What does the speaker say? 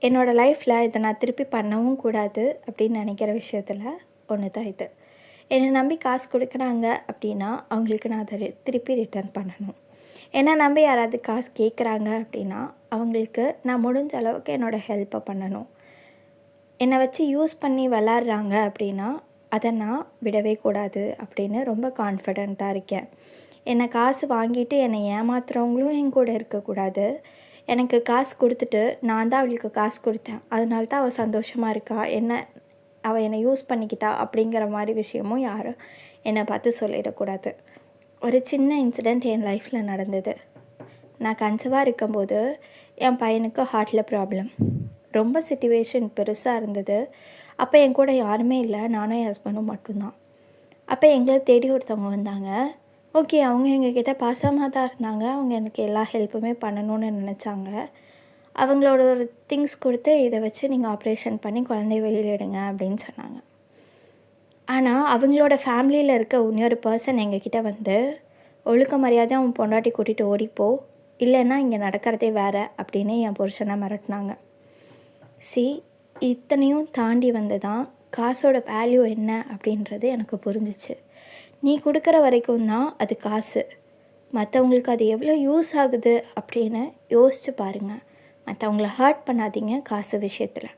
என்னோடய லைஃப்பில் இதை நான் திருப்பி பண்ணவும் கூடாது அப்படின்னு நினைக்கிற விஷயத்தில் ஒன்று தான் இது. என்னை நம்பி காசு கொடுக்குறாங்க அப்படின்னா அவங்களுக்கு நான் அதை திருப்பி ரிட்டர்ன் பண்ணணும். என்னை நம்பி யாராவது காசு கேட்குறாங்க அப்படின்னா அவங்களுக்கு நான் முடிஞ்ச அளவுக்கு என்னோடய ஹெல்ப்பை பண்ணணும். என்னை வச்சு யூஸ் பண்ணி விளாட்றாங்க அப்படின்னா அதை நான் விடவே கூடாது அப்படின்னு ரொம்ப கான்ஃபிடெண்ட்டாக இருக்கேன். என்னை காசு வாங்கிட்டு என்னை ஏமாத்துறவங்களும் என் கூட இருக்கக்கூடாது. எனக்கு காசு கொடுத்துட்டு நான் தான் அவளுக்கு காசு கொடுத்தேன், அதனால தான் அவள் சந்தோஷமாக இருக்கா, அவள் என்னை யூஸ் பண்ணிக்கிட்டா அப்படிங்கிற மாதிரி விஷயமும் யாரும் என்னை பார்த்து சொல்லிடக்கூடாது. ஒரு சின்ன இன்சிடெண்ட் என் லைஃப்பில் நடந்தது. நான் கன்சீவாக இருக்கும்போது என் பையனுக்கு ஹார்ட்டில் ப்ராப்ளம். ரொம்ப சிச்சுவேஷன் பெருசாக இருந்தது. அப்போ என் கூட யாருமே இல்லை, நானும் என் ஹஸ்பண்டும் மட்டும்தான். அப்போ எங்களை தேடி ஒருத்தவங்க வந்தாங்க. ஓகே, அவங்க எங்ககிட்ட பாசமாக தான் இருந்தாங்க. அவங்க எனக்கு எல்லா ஹெல்ப்புமே பண்ணணும்னு நினச்சாங்க. அவங்களோட ஒரு திங்ஸ் கொடுத்து இதை வச்சு நீங்கள் ஆப்ரேஷன் பண்ணி குழந்தைய வெளியில் எடுங்க அப்படின்னு சொன்னாங்க. ஆனால் அவங்களோட ஃபேமிலியில் இருக்க இன்னொரு பர்சன் எங்ககிட்ட வந்து ஒழுக்க மரியாதையாக அவன் பொண்டாட்டி கூட்டிகிட்டு ஓடிப்போ, இல்லைன்னா இங்கே நடக்கிறதே வேறு அப்படின்னு என் புருஷனை மிரட்டினாங்க. இத்தனையும் தாண்டி வந்து தான் காசோட வேல்யூ என்ன அப்படின்றது எனக்கு புரிஞ்சிச்சு. நீ கொடுக்குற வரைக்கும் தான் அது காசு. மற்றவங்களுக்கு அது எவ்வளோ யூஸ் ஆகுது அப்படின்னு யோசித்து பாருங்கள். மற்றவங்கள ஹர்ட் பண்ணாதீங்க காசு விஷயத்தில்.